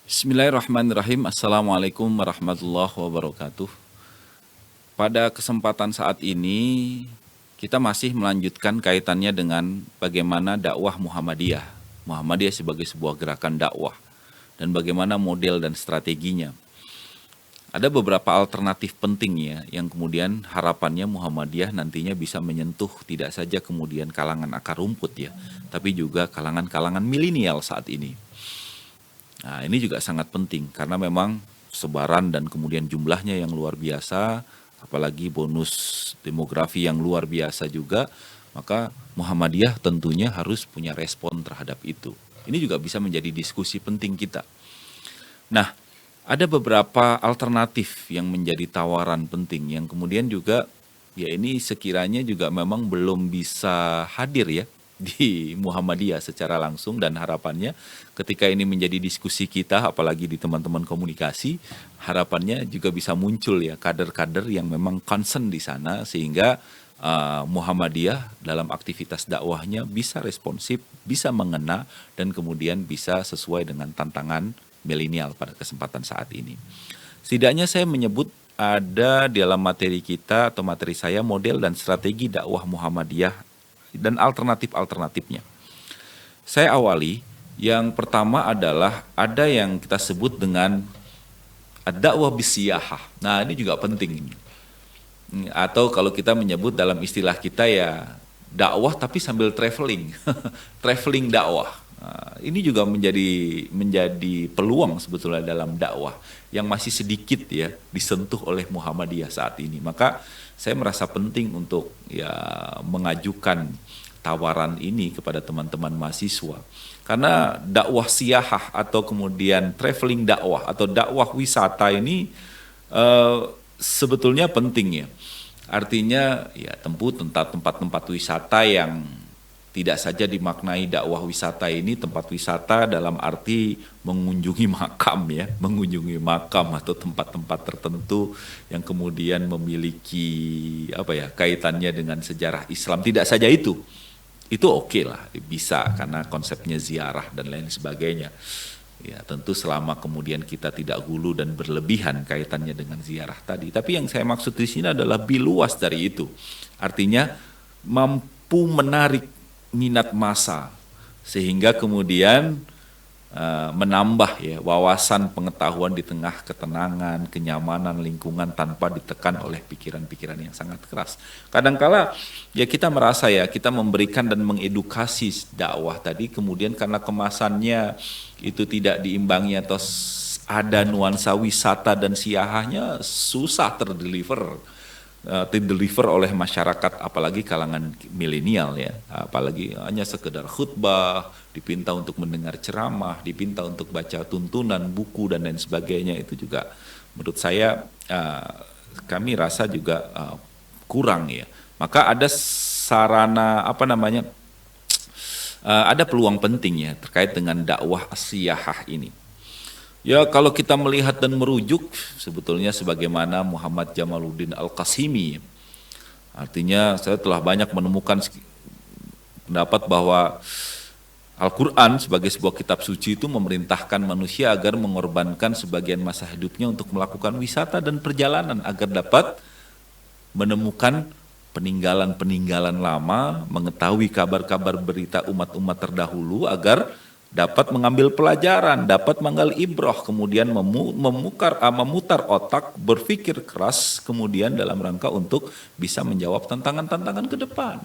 Bismillahirrahmanirrahim. Assalamualaikum warahmatullahi wabarakatuh. Pada kesempatan saat ini, kita masih melanjutkan kaitannya dengan bagaimana dakwah Muhammadiyah. Muhammadiyah sebagai sebuah gerakan dakwah dan bagaimana model dan strateginya. Ada beberapa alternatif penting ya, yang kemudian harapannya Muhammadiyah nantinya bisa menyentuh tidak saja kemudian kalangan akar rumput ya, tapi juga kalangan-kalangan milenial saat ini. Nah, ini juga sangat penting karena memang sebaran dan kemudian jumlahnya yang luar biasa, apalagi bonus demografi yang luar biasa juga, maka Muhammadiyah tentunya harus punya respon terhadap itu. Ini juga bisa menjadi diskusi penting kita. Nah, ada beberapa alternatif yang menjadi tawaran penting yang kemudian juga ya ini sekiranya juga memang belum bisa hadir ya di Muhammadiyah secara langsung, dan harapannya ketika ini menjadi diskusi kita apalagi di teman-teman komunikasi, harapannya juga bisa muncul ya kader-kader yang memang concern di sana sehingga Muhammadiyah dalam aktivitas dakwahnya bisa responsif, bisa mengena, dan kemudian bisa sesuai dengan tantangan milenial pada kesempatan saat ini. Setidaknya saya menyebut ada di dalam materi kita atau materi saya model dan strategi dakwah Muhammadiyah dan alternatif-alternatifnya. Saya awali, yang pertama adalah ada yang kita sebut dengan dakwah bisiyahah. Nah, ini juga penting ini. Atau kalau kita menyebut dalam istilah kita ya dakwah tapi sambil traveling, traveling dakwah. Nah, ini juga menjadi peluang sebetulnya dalam dakwah yang masih sedikit ya disentuh oleh Muhammadiyah saat ini. Maka saya merasa penting untuk ya mengajukan tawaran ini kepada teman-teman mahasiswa. Karena dakwah siyahah atau kemudian traveling dakwah atau dakwah wisata ini eh, sebetulnya penting ya. Artinya ya tempuh tentang tempat-tempat wisata yang tidak saja dimaknai dakwah wisata ini tempat wisata dalam arti mengunjungi makam ya, mengunjungi makam atau tempat-tempat tertentu yang kemudian memiliki apa ya kaitannya dengan sejarah Islam. Tidak saja itu oke lah, bisa karena konsepnya ziarah dan lain sebagainya. Ya, tentu selama kemudian kita tidak gulu dan berlebihan kaitannya dengan ziarah tadi. Tapi yang saya maksud di sini adalah lebih luas dari itu. Artinya mampu menarik minat massa sehingga kemudian menambah ya wawasan pengetahuan di tengah ketenangan, kenyamanan lingkungan tanpa ditekan oleh pikiran-pikiran yang sangat keras. Kadangkala ya kita merasa ya kita memberikan dan mengedukasi dakwah tadi kemudian karena kemasannya itu tidak diimbangi atau ada nuansa wisata dan siyahahnya susah terdeliver oleh masyarakat apalagi kalangan milenial ya, apalagi hanya sekedar khutbah, dipinta untuk mendengar ceramah, dipinta untuk baca tuntunan buku dan lain sebagainya, itu juga menurut saya kami rasa juga kurang ya. Maka ada sarana apa namanya ada peluang penting ya terkait dengan dakwah siyahah ini. Ya kalau kita melihat dan merujuk sebetulnya sebagaimana Muhammad Jamaluddin Al-Qasimi. Artinya saya telah banyak menemukan pendapat bahwa Al-Quran sebagai sebuah kitab suci itu memerintahkan manusia agar mengorbankan sebagian masa hidupnya untuk melakukan wisata dan perjalanan agar dapat menemukan peninggalan-peninggalan lama, mengetahui kabar-kabar berita umat-umat terdahulu agar dapat mengambil pelajaran, dapat mengambil ibroh, kemudian memutar otak, berpikir keras, kemudian dalam rangka untuk bisa menjawab tantangan-tantangan ke depan.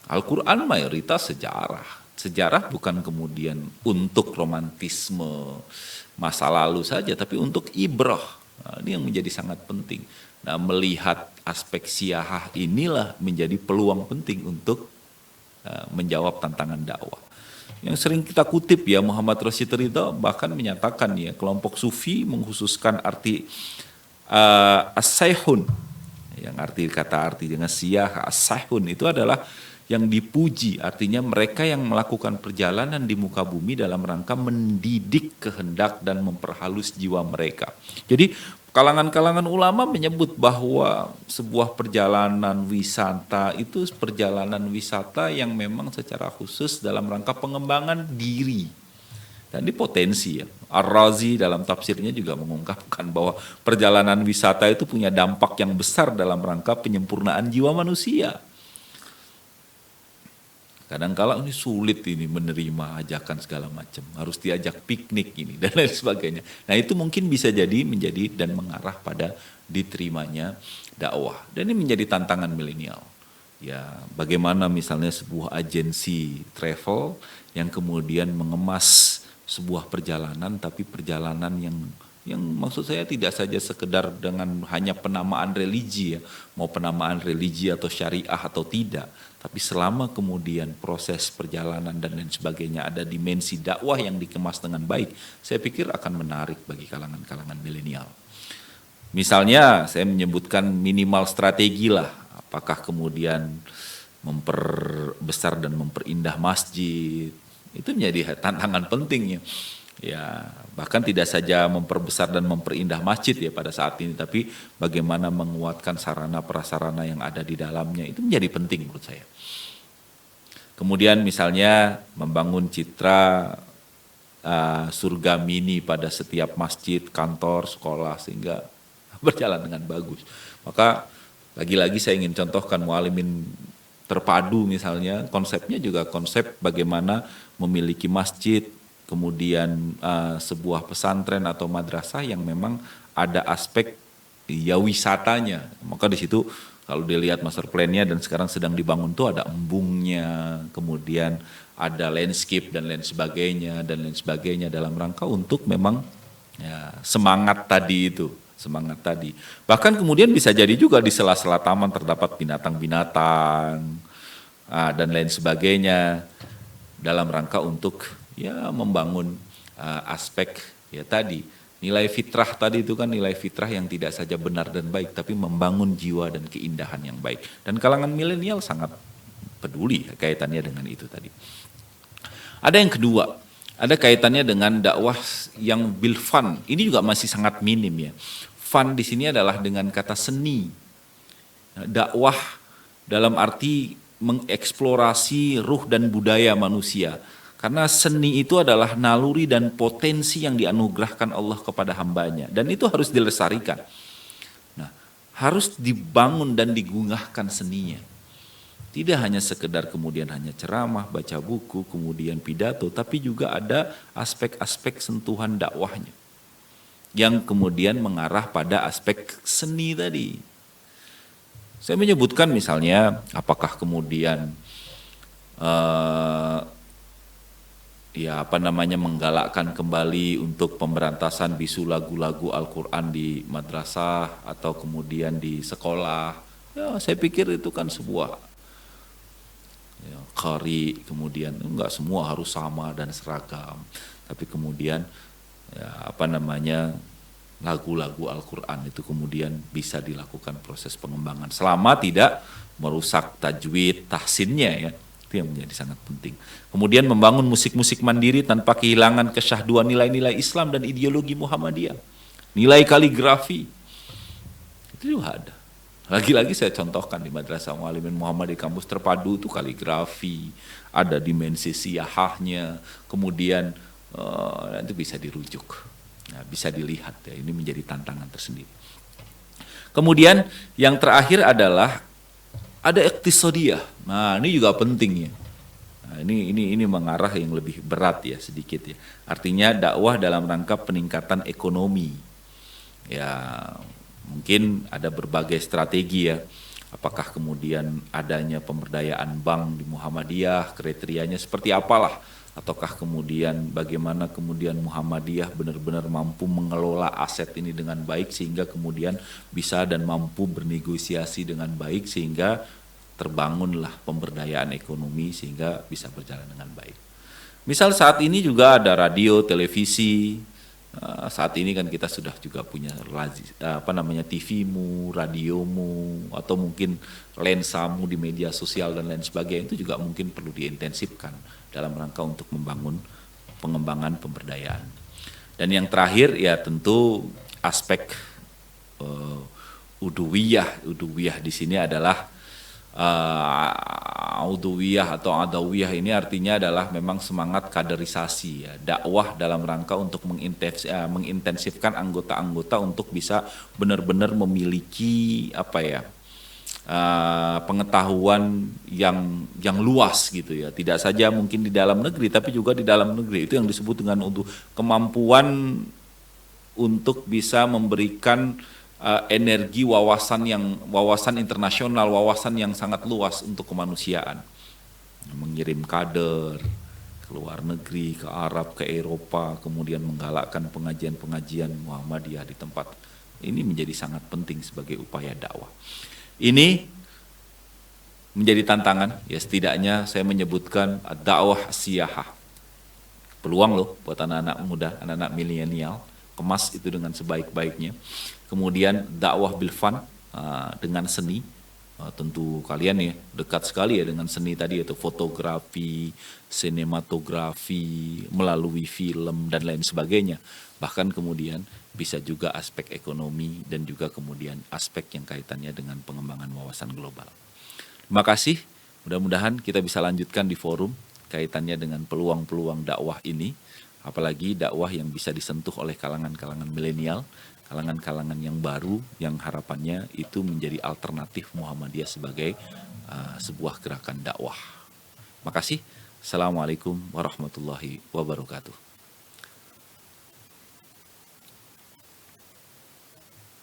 Al-Quran mayoritas sejarah. Sejarah bukan kemudian untuk romantisme masa lalu saja, tapi untuk ibroh. Nah, ini yang menjadi sangat penting. Nah, melihat aspek siyahah inilah menjadi peluang penting untuk menjawab tantangan dakwah. Yang sering kita kutip ya Muhammad Rashid Ridho bahkan menyatakan ya kelompok sufi mengkhususkan arti as-sayhun, yang arti dengan siyah as-sayhun itu adalah yang dipuji, artinya mereka yang melakukan perjalanan di muka bumi dalam rangka mendidik kehendak dan memperhalus jiwa mereka. Jadi kalangan-kalangan ulama menyebut bahwa sebuah perjalanan wisata itu perjalanan wisata yang memang secara khusus dalam rangka pengembangan diri. Dan ini potensi ya. Ar-Razi dalam tafsirnya juga mengungkapkan bahwa perjalanan wisata itu punya dampak yang besar dalam rangka penyempurnaan jiwa manusia. Kadang-kala ini sulit ini menerima ajakan segala macam, harus diajak piknik ini dan lain sebagainya. Nah itu mungkin bisa jadi menjadi dan mengarah pada diterimanya dakwah. Dan ini menjadi tantangan milenial. Ya, bagaimana misalnya sebuah agensi travel yang kemudian mengemas sebuah perjalanan, tapi perjalanan yang maksud saya tidak saja sekedar dengan hanya penamaan religi ya, mau penamaan religi atau syariah atau tidak, tapi selama kemudian proses perjalanan dan lain sebagainya ada dimensi dakwah yang dikemas dengan baik, saya pikir akan menarik bagi kalangan-kalangan milenial. Misalnya saya menyebutkan minimal strategi lah, apakah kemudian memperbesar dan memperindah masjid, itu menjadi tantangan penting ya. Ya, bahkan tidak saja memperbesar dan memperindah masjid ya pada saat ini, tapi bagaimana menguatkan sarana prasarana yang ada di dalamnya, itu menjadi penting menurut saya. Kemudian misalnya membangun citra surga mini pada setiap masjid, kantor, sekolah sehingga berjalan dengan bagus. Maka lagi-lagi saya ingin contohkan Mualimin terpadu misalnya, konsepnya juga konsep bagaimana memiliki masjid, kemudian sebuah pesantren atau madrasah yang memang ada aspek ya wisatanya. Maka di situ kalau dilihat master plan-nya dan sekarang sedang dibangun tuh ada embungnya, kemudian ada landscape dan lain sebagainya dalam rangka untuk memang ya, semangat tadi. Bahkan kemudian bisa jadi juga di sela-sela taman terdapat binatang-binatang dan lain sebagainya dalam rangka untuk ya membangun aspek ya tadi nilai fitrah tadi itu kan nilai fitrah yang tidak saja benar dan baik tapi membangun jiwa dan keindahan yang baik, dan kalangan milenial sangat peduli kaitannya dengan itu tadi. Ada yang kedua, ada kaitannya dengan dakwah yang bil fun. Ini juga masih sangat minim ya. Fun di sini adalah dengan kata seni. Dakwah dalam arti mengeksplorasi ruh dan budaya manusia. Karena seni itu adalah naluri dan potensi yang dianugerahkan Allah kepada hambanya. Dan itu harus dilestarikan. Nah, harus dibangun dan digungahkan seninya. Tidak hanya sekedar kemudian hanya ceramah, baca buku, kemudian pidato, tapi juga ada aspek-aspek sentuhan dakwahnya. Yang kemudian mengarah pada aspek seni tadi. Saya menyebutkan misalnya, apakah kemudian menggalakkan kembali untuk pemberantasan bisu lagu-lagu Al-Quran di madrasah atau kemudian di sekolah. Ya, saya pikir itu kan sebuah ya, qari, kemudian enggak semua harus sama dan seragam. Tapi kemudian lagu-lagu Al-Quran itu kemudian bisa dilakukan proses pengembangan selama tidak merusak tajwid, tahsinnya ya. Itu yang menjadi sangat penting. Kemudian membangun musik-musik mandiri tanpa kehilangan kesyahduan nilai-nilai Islam dan ideologi Muhammadiyah. Nilai kaligrafi, itu juga ada. Lagi-lagi saya contohkan di Madrasah Mualimin Muhammad di kampus terpadu itu kaligrafi, ada dimensi siyahahnya, kemudian itu bisa dirujuk, bisa dilihat ya, ini menjadi tantangan tersendiri. Kemudian yang terakhir adalah ada iktisadiyah. Nah, ini juga penting ya. Nah, ini mengarah yang lebih berat ya sedikit ya. Artinya dakwah dalam rangka peningkatan ekonomi. Ya, mungkin ada berbagai strategi ya. Apakah kemudian adanya pemberdayaan bank di Muhammadiyah, kriterianya seperti apalah, ataukah kemudian bagaimana kemudian Muhammadiyah benar-benar mampu mengelola aset ini dengan baik sehingga kemudian bisa dan mampu bernegosiasi dengan baik sehingga terbangunlah pemberdayaan ekonomi sehingga bisa berjalan dengan baik. Misal saat ini juga ada radio, televisi. Saat ini kan kita sudah juga punya TV-mu, radiomu, atau mungkin lensamu di media sosial dan lain sebagainya, itu juga mungkin perlu diintensifkan dalam rangka untuk membangun pengembangan pemberdayaan. Dan yang terakhir ya tentu aspek uduwiyah. Uduwiyah di sini adalah Audhuwiyah atau adawiyah ini artinya adalah memang semangat kaderisasi ya, dakwah dalam rangka untuk mengintensifkan anggota-anggota untuk bisa benar-benar memiliki apa ya, pengetahuan yang luas gitu ya, tidak saja mungkin di dalam negeri tapi juga di dalam negeri. Itu yang disebut dengan untuk kemampuan untuk bisa memberikan energi wawasan internasional, wawasan yang sangat luas untuk kemanusiaan, mengirim kader ke luar negeri, ke Arab, ke Eropa, kemudian menggalakkan pengajian-pengajian Muhammadiyah di tempat ini menjadi sangat penting sebagai upaya dakwah. Ini menjadi tantangan, ya setidaknya saya menyebutkan dakwah siyahah. Peluang loh buat anak-anak muda, anak-anak milenial, kemas itu dengan sebaik-baiknya. Kemudian dakwah bilfan dengan seni, tentu kalian ya dekat sekali ya dengan seni tadi, yaitu fotografi, sinematografi, melalui film dan lain sebagainya. Bahkan kemudian bisa juga aspek ekonomi dan juga kemudian aspek yang kaitannya dengan pengembangan wawasan global. Terima kasih, mudah-mudahan kita bisa lanjutkan di forum kaitannya dengan peluang-peluang dakwah ini, apalagi dakwah yang bisa disentuh oleh kalangan-kalangan milenial, kalangan-kalangan yang baru yang harapannya itu menjadi alternatif Muhammadiyah sebagai sebuah gerakan dakwah. Makasih. Assalamualaikum warahmatullahi wabarakatuh.